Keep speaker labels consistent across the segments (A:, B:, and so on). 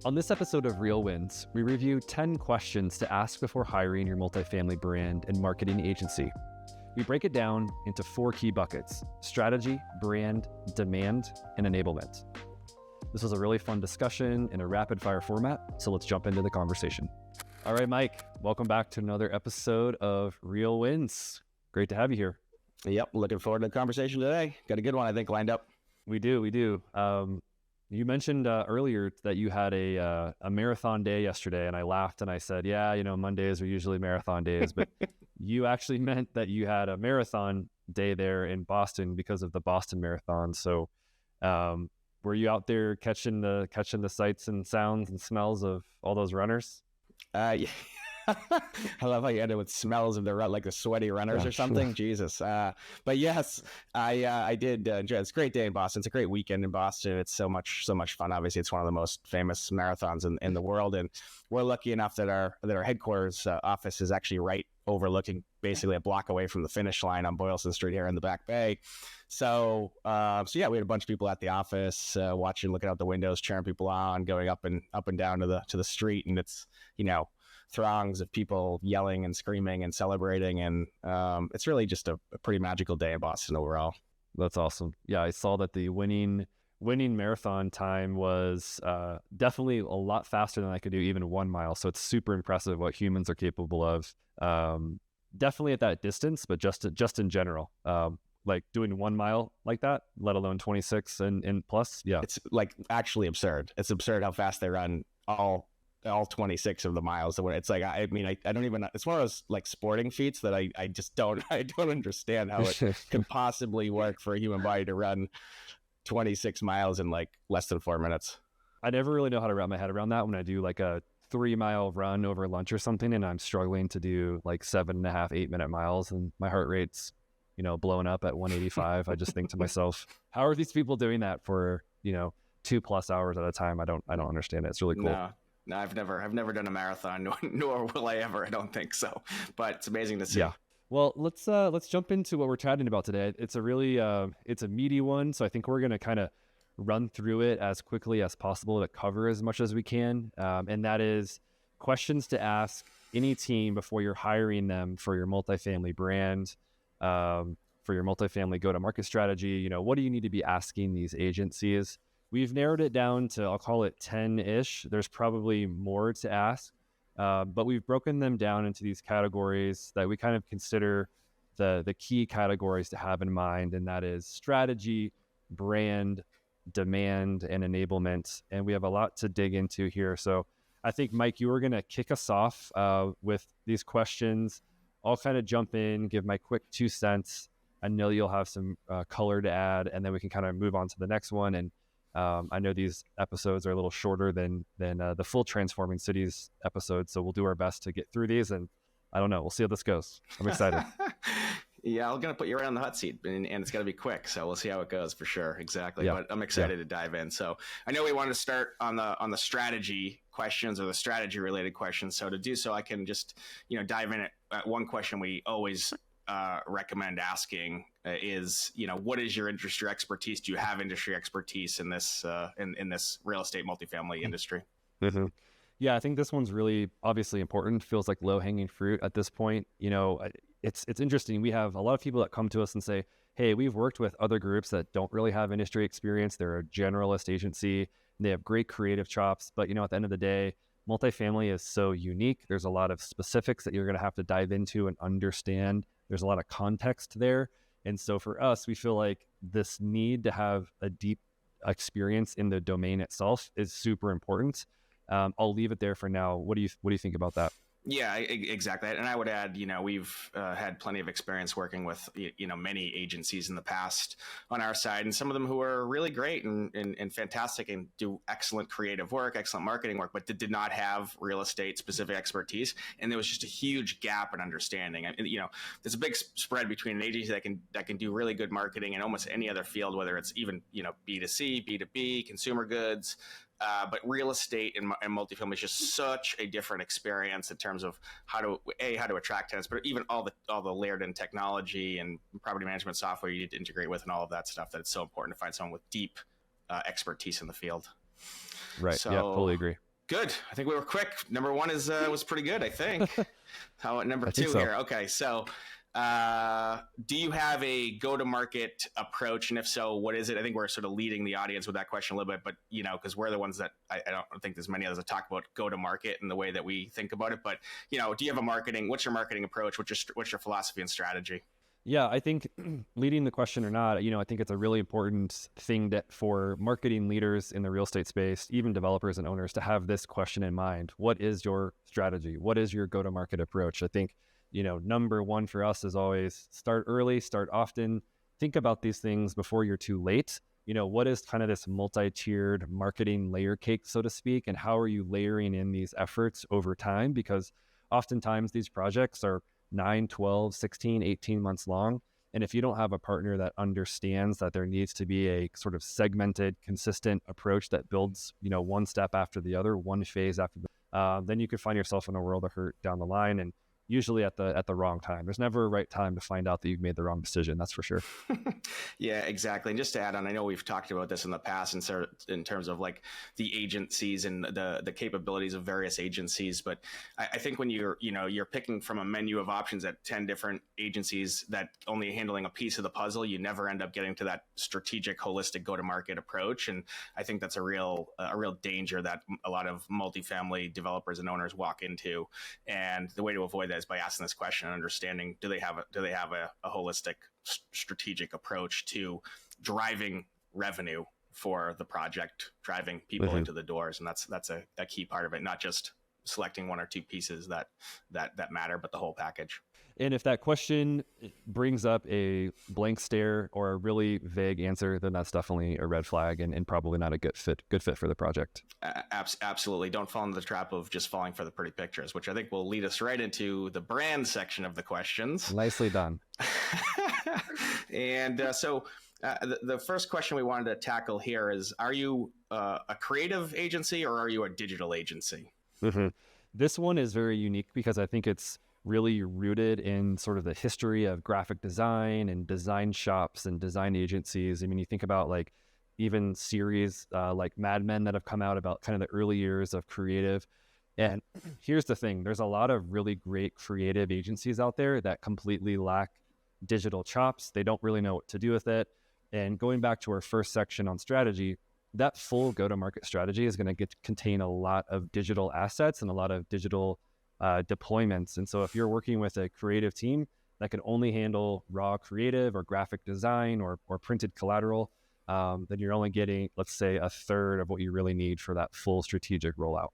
A: On this episode of Real Wins, we review 10 questions to ask before hiring your multifamily brand and marketing agency. We break it down into 4 key buckets: strategy, brand, demand, and enablement. This was a really fun discussion in a rapid fire format, so let's jump into the conversation. All right, Mike, welcome back to another episode of Real Wins. Great to have you here.
B: Yep, looking forward to the conversation today. Got a good one, I think, lined up.
A: We do. You mentioned earlier that you had a marathon day yesterday, and I laughed and I said, yeah, Mondays are usually marathon days, but you actually meant that you had a marathon day there in Boston because of the Boston Marathon. So were you out there catching the sights and sounds and smells of all those runners?
B: Yeah. I love how you ended with smells of like the sweaty runners or something. Jesus. But yes, I did enjoy it. It's a great day in Boston. It's a great weekend in Boston. It's so much fun. Obviously, it's one of the most famous marathons in the world. And we're lucky enough that our headquarters office is actually right overlooking, basically a block away from the finish line on Boylston Street here in the Back Bay. So yeah, we had a bunch of people at the office watching, looking out the windows, cheering people on, going up and down to the street. And it's, throngs of people yelling and screaming and celebrating. And it's really just a pretty magical day in Boston overall.
A: That's awesome. Yeah, I saw that the winning marathon time was definitely a lot faster than I could do even 1 mile. So it's super impressive what humans are capable of. Definitely at that distance, but just in general. Like doing 1 mile like that, let alone 26 and plus. Yeah.
B: It's like actually absurd. It's absurd how fast they run all 26 of the miles. It's like, I don't even, it's one of those like sporting feats that I just don't understand how it could possibly work for a human body to run 26 miles in like less than 4 minutes.
A: I never really know how to wrap my head around that when I do like a 3-mile run over lunch or something, and I'm struggling to do like 7.5, 8-minute miles, and my heart rate's, blowing up at 185. I just think to myself, how are these people doing that for, 2+ hours at a time? I don't understand it. It's really cool.
B: No, I've never done a marathon, nor will I ever. I don't think so, but it's amazing to see.
A: Yeah. Well, let's jump into what we're chatting about today. It's a really it's a meaty one, so I think we're going to kind of run through it as quickly as possible to cover as much as we can, and that is questions to ask any team before you're hiring them for your multifamily brand, for your multifamily go-to-market strategy. What do you need to be asking these agencies? We've narrowed it down to, I'll call it 10-ish. There's probably more to ask, but we've broken them down into these categories that we kind of consider the key categories to have in mind, and that is strategy, brand, demand, and enablement. And we have a lot to dig into here. So I think, Mike, you were going to kick us off with these questions. I'll kind of jump in, give my quick 2 cents. I know you'll have some color to add, and then we can kind of move on to the next one. And I know these episodes are a little shorter than the full Transforming Cities episode, so we'll do our best to get through these. And I don't know, we'll see how this goes. I'm excited.
B: Yeah, I'm gonna put you right on the hot seat, and it's gonna be quick, so we'll see how it goes for sure. Exactly, yeah. But I'm excited to dive in. So I know we want to start on the strategy questions or the strategy related questions. So to do so, I can just dive in at one question we always recommend asking is, what is your industry expertise? Do you have industry expertise in this in this real estate multifamily industry?
A: Mm-hmm. Yeah, I think this one's really obviously important. Feels like low hanging fruit at this point. It's interesting. We have a lot of people that come to us and say, hey, we've worked with other groups that don't really have industry experience. They're a generalist agency and they have great creative chops. But at the end of the day, multifamily is so unique. There's a lot of specifics that you're going to have to dive into and understand. There's a lot of context there. And so for us, we feel like this need to have a deep experience in the domain itself is super important. I'll leave it there for now. What do you think about that?
B: Yeah, exactly. And I would add, we've had plenty of experience working with, many agencies in the past on our side, and some of them who are really great and fantastic and do excellent creative work, excellent marketing work, but did not have real estate specific expertise. And there was just a huge gap in understanding. And, there's a big spread between an agency that can do really good marketing in almost any other field, whether it's even, B2C, B2B, consumer goods. But real estate and multifamily is just such a different experience in terms of how to attract tenants, but even all the layered in technology and property management software you need to integrate with and all of that stuff, that it's so important to find someone with deep expertise in the field.
A: Right. So, yeah, totally agree.
B: Good. I think we were quick. Number one is was pretty good, I think. How about number
A: I think
B: two
A: so.
B: here? Okay, so do you have a go-to-market approach, and if so, what is it? I think we're sort of leading the audience with that question a little bit, but because we're the ones that I don't think there's many others that talk about go-to-market and the way that we think about it. But do you have a marketing? What's your marketing approach? What's your philosophy and strategy?
A: Yeah, I think leading the question or not, I think it's a really important thing that for marketing leaders in the real estate space, even developers and owners, to have this question in mind. What is your strategy? What is your go-to-market approach? I think, number one for us is always start early, start often, think about these things before you're too late. What is kind of this multi-tiered marketing layer cake, so to speak, and how are you layering in these efforts over time? Because oftentimes these projects are 9, 12, 16, 18 months long. And if you don't have a partner that understands that there needs to be a sort of segmented, consistent approach that builds, one step after the other, one phase after then you could find yourself in a world of hurt down the line, and usually at the wrong time. There's never a right time to find out that you've made the wrong decision. That's for sure.
B: Yeah, exactly. And just to add on, I know we've talked about this in the past in terms of like the agencies and the capabilities of various agencies. But I think when you're picking from a menu of options at 10 different agencies that only handling a piece of the puzzle, you never end up getting to that strategic, holistic go-to-market approach. And I think that's a real danger that a lot of multifamily developers and owners walk into. And the way to avoid that is by asking this question and understanding, do they have a holistic strategic approach to driving revenue for the project, driving people into the doors. And that's a key part of it, not just selecting one or two pieces that matter, but the whole package.
A: And if that question brings up a blank stare or a really vague answer, then that's definitely a red flag and probably not a good fit for the project.
B: Absolutely. Don't fall into the trap of just falling for the pretty pictures, which I think will lead us right into the brand section of the questions.
A: Nicely done.
B: And so the first question we wanted to tackle here is, are you a creative agency or are you a digital agency?
A: Mm-hmm. This one is very unique because I think it's really rooted in sort of the history of graphic design and design shops and design agencies. I mean, you think about like even series like Mad Men that have come out about kind of the early years of creative. And here's the thing, there's a lot of really great creative agencies out there that completely lack digital chops. They don't really know what to do with it. And going back to our first section on strategy, that full go-to-market strategy is going to contain a lot of digital assets and a lot of digital deployments. And so if you're working with a creative team that can only handle raw creative or graphic design or printed collateral, then you're only getting, let's say, a third of what you really need for that full strategic rollout.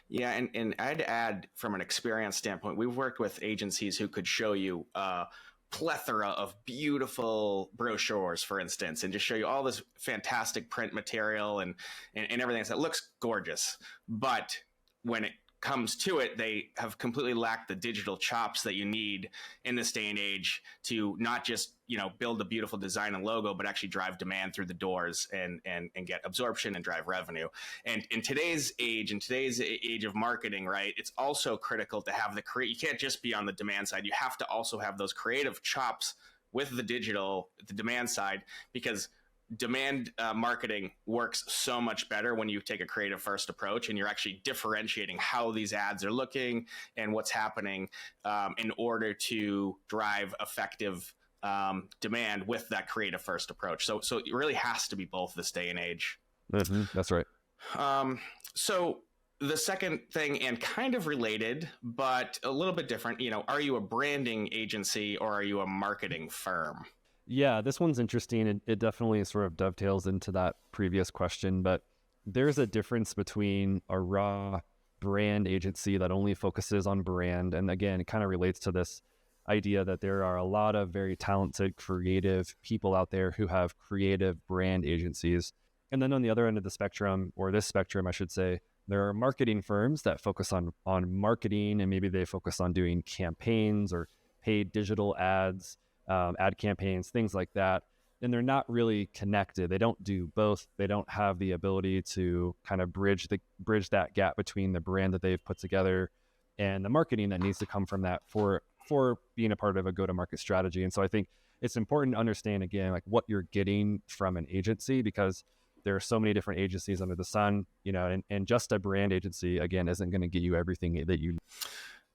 B: Yeah, and I'd add from an experience standpoint, we've worked with agencies who could show you a plethora of beautiful brochures, for instance, and just show you all this fantastic print material and everything that looks gorgeous. But when it comes to it, they have completely lacked the digital chops that you need in this day and age to not just build a beautiful design and logo, but actually drive demand through the doors and get absorption and drive revenue. And in today's age of marketing, right, it's also critical to have you can't just be on the demand side. You have to also have those creative chops with the demand side, because demand marketing works so much better when you take a creative first approach and you're actually differentiating how these ads are looking and what's happening in order to drive effective demand with that creative first approach. So it really has to be both this day and age.
A: Mm-hmm. That's right.
B: So the second thing, and kind of related, but a little bit different, are you a branding agency or are you a marketing firm?
A: Yeah, this one's interesting. It definitely sort of dovetails into that previous question, but there's a difference between a raw brand agency that only focuses on brand. And again, it kind of relates to this idea that there are a lot of very talented, creative people out there who have creative brand agencies. And then on the other end of the spectrum, or this spectrum, I should say, there are marketing firms that focus on marketing, and maybe they focus on doing campaigns or paid digital ads, ad campaigns, things like that. And they're not really connected. They don't do both. They don't have the ability to kind of bridge that gap between the brand that they've put together and the marketing that needs to come from that for being a part of a go-to-market strategy. And so I think it's important to understand, again, like what you're getting from an agency, because There are so many different agencies under the sun, and just a brand agency, again, isn't going to get you everything that you.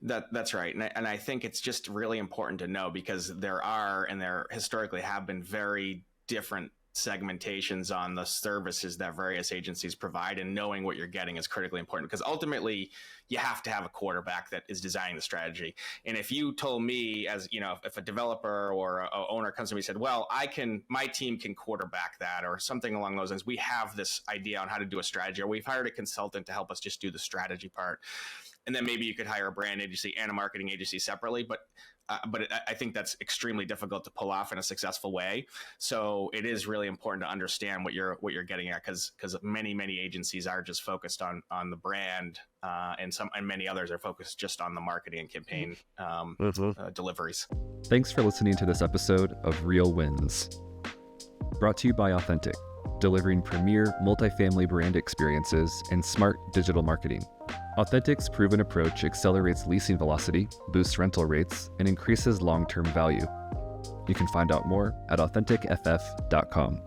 B: That's right. And I think it's just really important to know, because there historically have been very different segmentations on the services that various agencies provide, and knowing what you're getting is critically important, because ultimately you have to have a quarterback that is designing the strategy. And if you told me, as if a developer or a owner comes to me and said, well, my team can quarterback that, or something along those lines, we have this idea on how to do a strategy, or we've hired a consultant to help us just do the strategy part. And then maybe you could hire a brand agency and a marketing agency separately, but I think that's extremely difficult to pull off in a successful way. So it is really important to understand what you're getting at, because many agencies are just focused on the brand, and many others are focused just on the marketing and campaign deliveries.
A: Thanks for listening to this episode of Real Wins, brought to you by Authentic, delivering premier multifamily brand experiences and smart digital marketing. Authentic's proven approach accelerates leasing velocity, boosts rental rates, and increases long-term value. You can find out more at AuthenticFF.com.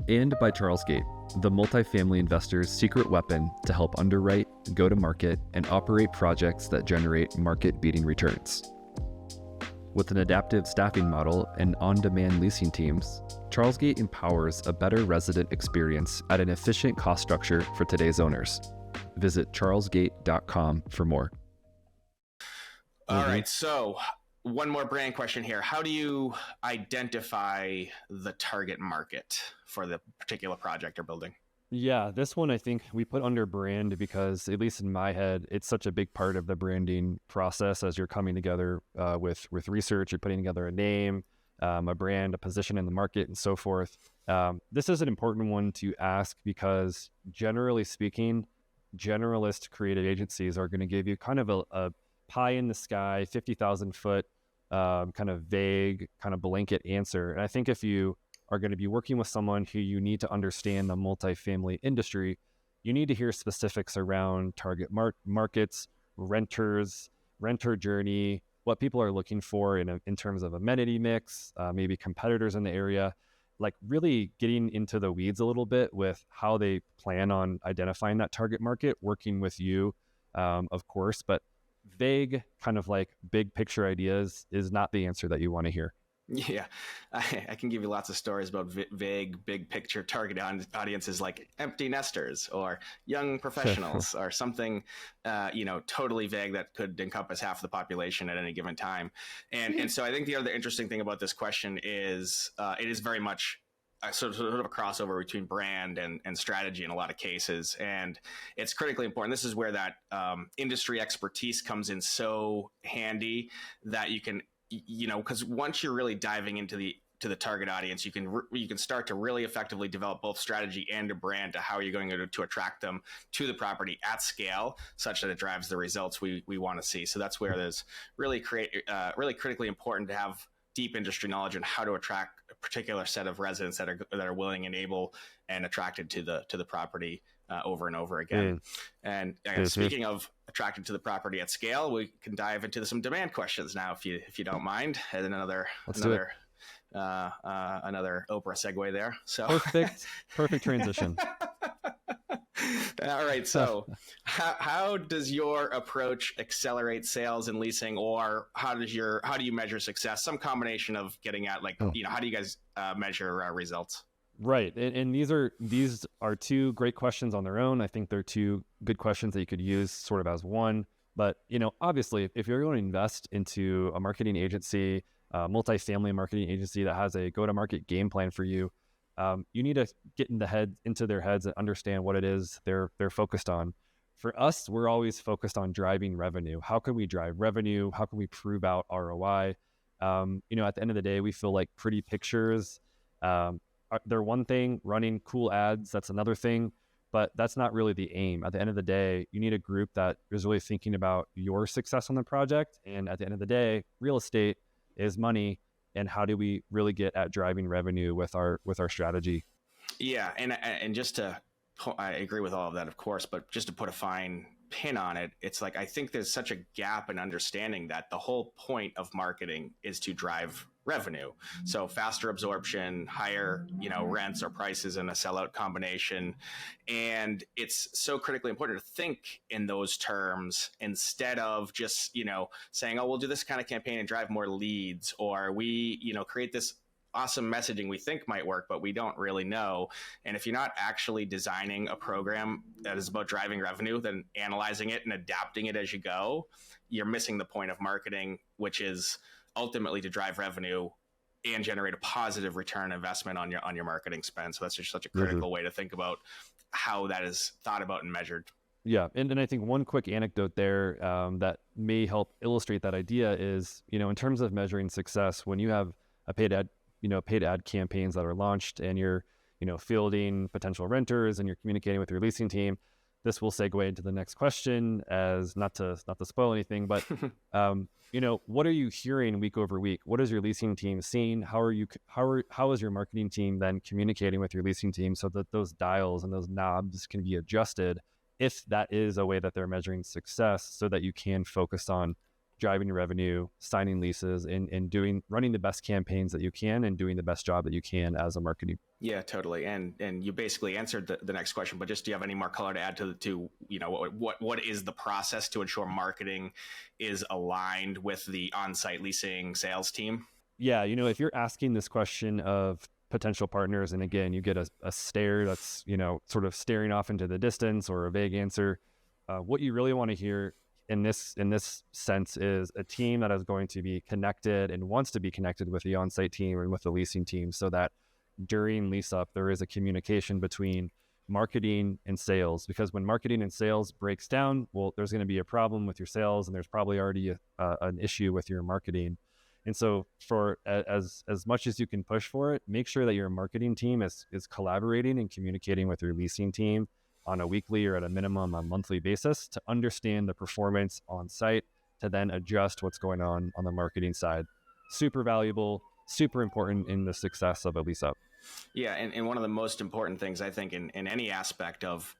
A: And by Charlesgate, the multifamily investor's secret weapon to help underwrite, go to market, and operate projects that generate market-beating returns. With an adaptive staffing model and on-demand leasing teams, Charlesgate empowers a better resident experience at an efficient cost structure for today's owners. Visit charlesgate.com for more.
B: All right. So one more brand question here. How do you identify the target market for the particular project or building?
A: Yeah, this one I think we put under brand because, at least in my head, it's such a big part of the branding process as you're coming together with research. You're putting together a name, a brand, a position in the market, and so forth. This is an important one to ask because, generally speaking, generalist creative agencies are going to give you kind of a pie in the sky, 50,000 foot kind of vague, kind of blanket answer. And I think if you are going to be working with someone who you need to understand the multifamily industry, you need to hear specifics around target markets, renters, renter journey, what people are looking for in terms of amenity mix, maybe competitors in the area, like really getting into the weeds a little bit with how they plan on identifying that target market, working with you, of course, but vague kind of like big picture ideas is not the answer that you want to hear.
B: Yeah, I can give you lots of stories about vague, big picture target audiences like empty nesters or young professionals or something, totally vague that could encompass half the population at any given time. And so I think the other interesting thing about this question is it is very much sort of a crossover between brand and strategy in a lot of cases. And it's critically important. This is where that industry expertise comes in so handy that you can, because once you're really diving into the target audience, you can start to really effectively develop both strategy and a brand to how you're going to attract them to the property at scale, such that it drives the results we want to see. So that's where there's really critically important to have deep industry knowledge on how to attract a particular set of residents that are willing and able and attracted to the property over and over again. And speaking of attracted to the property at scale, we can dive into some demand questions now, if you don't mind. And another Oprah segue there. So
A: perfect transition.
B: All right. So how does your approach accelerate sales and leasing, or how do you measure success? Some combination of getting at how do you guys measure results?
A: Right. And these are two great questions on their own. I think they're two good questions that you could use sort of as one. But, obviously, if you're going to invest into a marketing agency, multifamily marketing agency that has a go-to-market game plan for you, you need to get into their heads and understand what it is they're focused on. For us, we're always focused on driving revenue. How can we drive revenue? How can we prove out ROI? At the end of the day, we feel like pretty pictures, they're one thing. Running cool ads, that's another thing, but that's not really the aim. At the end of the day, you need a group that is really thinking about your success on the project. And at the end of the day, real estate is money. And how do we really get at driving revenue with our strategy?
B: Yeah, and I agree with all of that, of course, but just to put a fine pin on it, it's like I think there's such a gap in understanding that the whole point of marketing is to drive revenue. So faster absorption, higher, rents or prices in a sellout combination. And it's so critically important to think in those terms instead of just, saying, oh, we'll do this kind of campaign and drive more leads, or we, create this awesome messaging we think might work, but we don't really know. And if you're not actually designing a program that is about driving revenue, then analyzing it and adapting it as you go, you're missing the point of marketing, which is ultimately to drive revenue and generate a positive return on investment on your marketing spend. So that's just such a critical way to think about how that is thought about and measured.
A: Yeah, and I think one quick anecdote there that may help illustrate that idea is, in terms of measuring success, when you have a paid ad campaigns that are launched and you're, fielding potential renters and you're communicating with your leasing team, this will segue into the next question, as not to spoil anything, but what are you hearing week over week? What is your leasing team seeing? How is your marketing team then communicating with your leasing team so that those dials and those knobs can be adjusted if that is a way that they're measuring success, so that you can focus on driving revenue, signing leases, and running the best campaigns that you can and doing the best job that you can as a marketing.
B: Yeah, totally. And you basically answered the next question, but just do you have any more color to add to what is the process to ensure marketing is aligned with the on-site leasing sales team?
A: Yeah, if you're asking this question of potential partners, and again, you get a stare that's, sort of staring off into the distance, or a vague answer, what you really want to hear in this sense is a team that is going to be connected and wants to be connected with the on-site team and with the leasing team, so that during lease up there is a communication between marketing and sales. Because when marketing and sales breaks down, well, there's going to be a problem with your sales, and there's probably already an issue with your marketing. And so for as much as you can push for it, make sure that your marketing team is collaborating and communicating with your leasing team on a weekly, or at a minimum a monthly basis, to understand the performance on site, to then adjust what's going on the marketing side. Super valuable, super important in the success of a lease up.
B: Yeah, and one of the most important things, I think, in any aspect of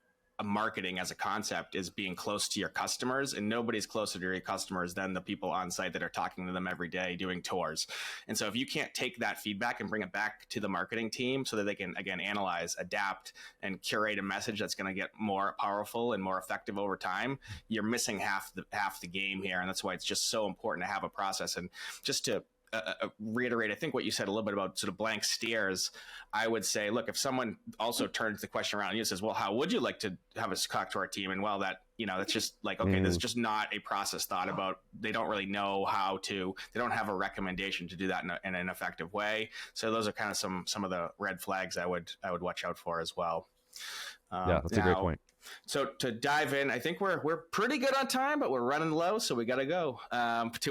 B: marketing as a concept is being close to your customers, and nobody's closer to your customers than the people on site that are talking to them every day, doing tours. And so if you can't take that feedback and bring it back to the marketing team so that they can, again, analyze, adapt, and curate a message that's going to get more powerful and more effective over time, you're missing half the game here. And that's why it's just so important to have a process. And just to reiterate, I think what you said a little bit about sort of blank stares, I would say, look, if someone also turns the question around and you says, well, how would you like to have us talk to our team? And well, that, that's just like, okay, there's just not a process thought about. They don't really know they don't have a recommendation to do that in an effective way. So those are kind of some of the red flags I would watch out for as well.
A: Yeah, that's a great point.
B: So to dive in, I think we're pretty good on time, but we're running low, so we got to go to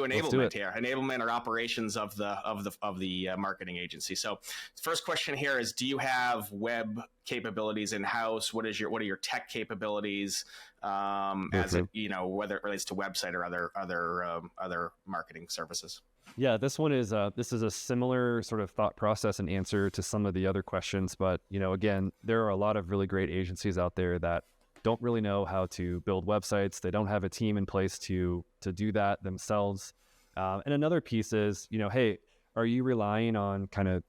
B: enablement here. Enablement or operations of the marketing agency. So first question here is: do you have web capabilities in house? What are your tech capabilities? As it, whether it relates to website or other marketing services.
A: Yeah, this is a similar sort of thought process and answer to some of the other questions. But, again, there are a lot of really great agencies out there that don't really know how to build websites. They don't have a team in place to do that themselves. And another piece is, hey, are you relying on kind of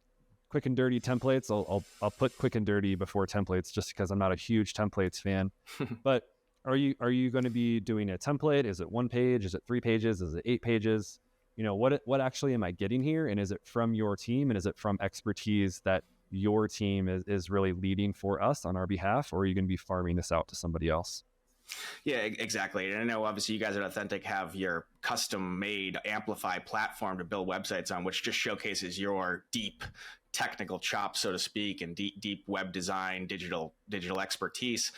A: quick and dirty templates? I'll put quick and dirty before templates just because I'm not a huge templates fan. But are you going to be doing a template? Is it 1 page? Is it 3 pages? Is it 8 pages? What actually am I getting here? And is it from your team? And is it from expertise that your team is really leading for us on our behalf? Or are you going to be farming this out to somebody else?
B: Yeah, exactly. And I know obviously you guys at Authentic have your custom made Amplify platform to build websites on, which just showcases your deep technical chops, so to speak, and deep web design, digital expertise.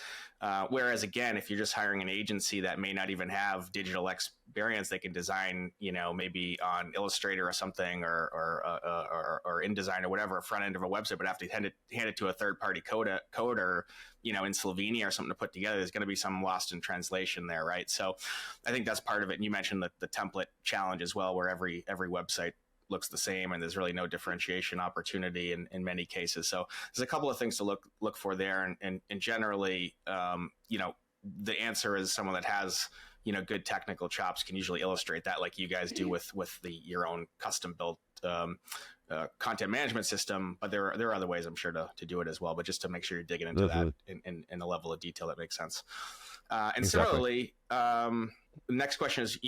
B: Whereas again, if you're just hiring an agency that may not even have digital experience, they can design, maybe on Illustrator or something, or InDesign or whatever, a front end of a website, but have to hand it to a third party coder, in Slovenia or something to put together. There's going to be some lost in translation there, right? So I think that's part of it. And you mentioned the template challenge as well, where every website looks the same and there's really no differentiation opportunity in many cases. So there's a couple of things to look for there. And generally, the answer is someone that has, good technical chops can usually illustrate that, like you guys do with your own custom built content management system, but there are other ways I'm sure to do it as well. But just to make sure you're digging into
A: Definitely.
B: that in a level of detail that makes sense. And
A: Exactly.
B: similarly, the next question is,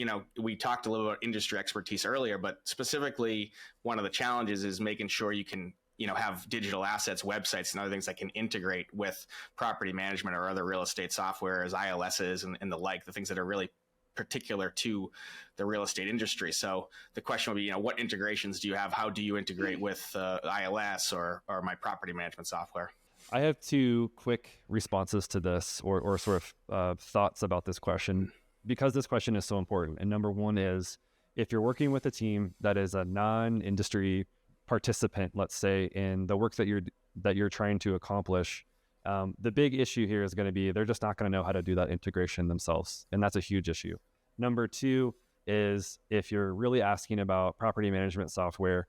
B: we talked a little about industry expertise earlier, but specifically one of the challenges is making sure you can, have digital assets, websites, and other things that can integrate with property management or other real estate software as ILSs and the like, the things that are really particular to the real estate industry. So the question would be, what integrations do you have? How do you integrate with ILS or my property management software?
A: I have two quick responses to this or sort of thoughts about this question because this question is so important. And number one is, if you're working with a team that is a non-industry participant, let's say, in the work that you're trying to accomplish, the big issue here is going to be they're just not going to know how to do that integration themselves. And that's a huge issue. Number two is, if you're really asking about property management software,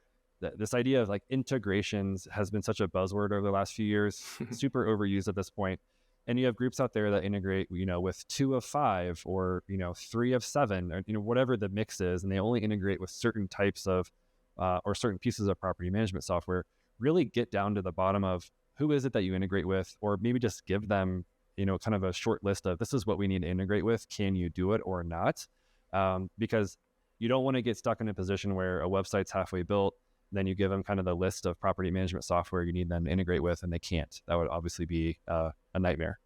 A: this idea of like integrations has been such a buzzword over the last few years, super overused at this point. And you have groups out there that integrate, with 2 of 5 or, 3 of 7 or, whatever the mix is. And they only integrate with certain types of or certain pieces of property management software. Really get down to the bottom of who is it that you integrate with, or maybe just give them, kind of a short list of this is what we need to integrate with. Can you do it or not? Because you don't want to get stuck in a position where a website's halfway built, then you give them kind of the list of property management software you need them to integrate with, and they can't. That would obviously be a nightmare.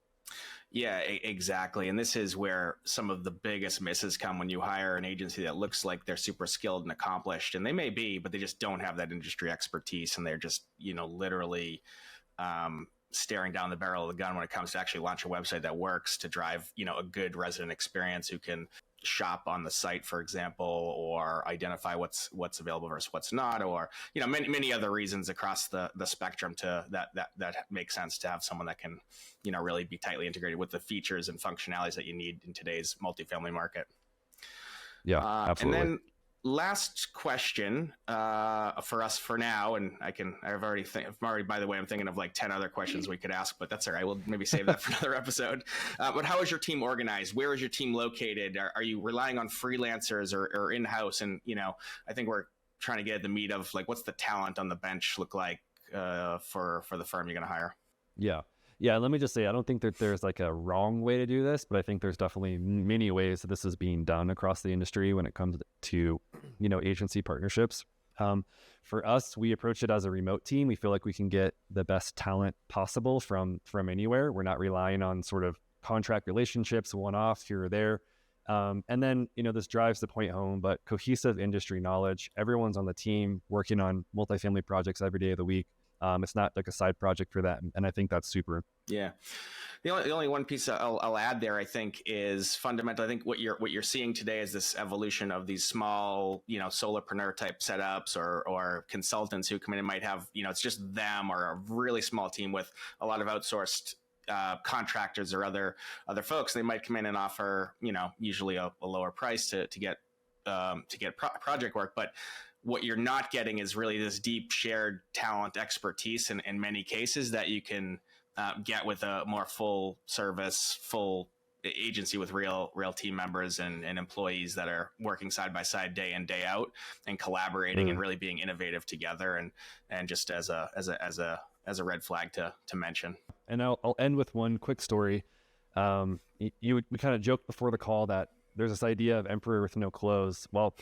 B: Yeah, exactly. And this is where some of the biggest misses come when you hire an agency that looks like they're super skilled and accomplished, and they may be, but they just don't have that industry expertise, and they're just, literally staring down the barrel of the gun when it comes to actually launch a website that works to drive, a good resident experience who can shop on the site, for example, or identify what's available versus what's not, or many other reasons across the spectrum to that makes sense to have someone that can really be tightly integrated with the features and functionalities that you need in today's multifamily market.
A: Yeah, absolutely.
B: And then last question for us for now, and by the way, I'm thinking of like 10 other questions we could ask, but that's all right. We'll maybe save that for another episode. But how is your team organized? Where is your team located? Are you relying on freelancers or in-house? And, I think we're trying to get at the meat of like, what's the talent on the bench look like for the firm you're going to hire?
A: Yeah, let me just say, I don't think that there's like a wrong way to do this, but I think there's definitely many ways that this is being done across the industry when it comes to, agency partnerships. For us, we approach it as a remote team. We feel like we can get the best talent possible from anywhere. We're not relying on sort of contract relationships, one-off here or there. And then, this drives the point home, but cohesive industry knowledge. Everyone's on the team working on multifamily projects every day of the week. It's not like a side project for that. And I think that's super.
B: Yeah. The only one piece I'll add there, I think, is fundamental. I think what you're seeing today is this evolution of these small, solopreneur type setups or consultants who come in and might have, it's just them or a really small team with a lot of outsourced contractors or other folks. They might come in and offer, usually a lower price to get project work, but what you're not getting is really this deep shared talent expertise in many cases that you can get with a more full service, full agency with real team members and employees that are working side by side day in, day out and collaborating and really being innovative together. And just as a red flag to mention.
A: And I'll end with one quick story. We kind of joked before the call that there's this idea of emperor with no clothes. Well,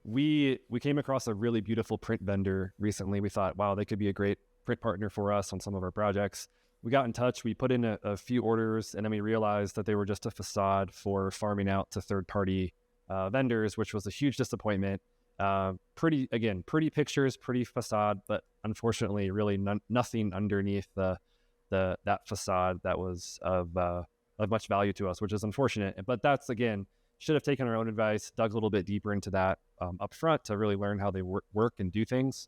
A: we came across a really beautiful print vendor recently. We thought, wow, they could be a great print partner for us on some of our projects. We got in touch, we put in a few orders, and then we realized that they were just a facade for farming out to third-party vendors, which was a huge disappointment. Pretty pictures, pretty facade, but unfortunately, really nothing underneath that facade that was of much value to us, which is unfortunate. But that's, again, should have taken our own advice, dug a little bit deeper into that up front to really learn how they work and do things.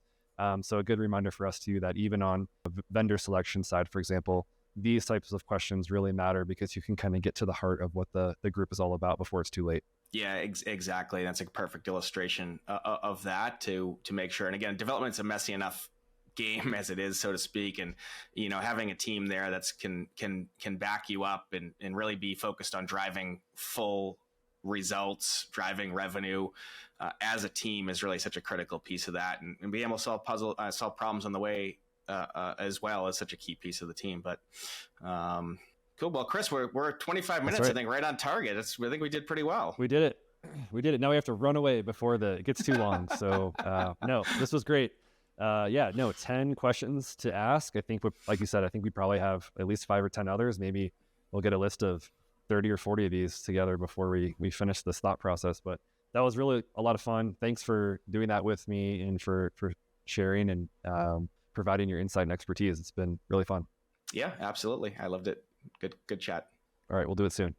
A: So a good reminder for us too that even on the vendor selection side, for example, these types of questions really matter because you can kind of get to the heart of what the group is all about before it's too late.
B: Yeah, exactly. That's a perfect illustration of that to make sure. And again, development's a messy enough game as it is, so to speak, and having a team there that's can back you up and really be focused on driving full results, driving revenue as a team is really such a critical piece of that, and being able to solve problems on the way as well is such a key piece of the team. But cool. Well, Chris, we're 25 minutes, I think, right on target. I think we did pretty well.
A: We did it. Now we have to run away before it gets too long. So no, this was great. 10 questions to ask. I think, like you said, I think we probably have at least 5 or 10 others. Maybe we'll get a list of 30 or 40 of these together before we finish this thought process. But that was really a lot of fun. Thanks for doing that with me and for sharing and providing your insight and expertise. It's been really fun.
B: Yeah, absolutely. I loved it. Good chat.
A: All right, we'll do it soon.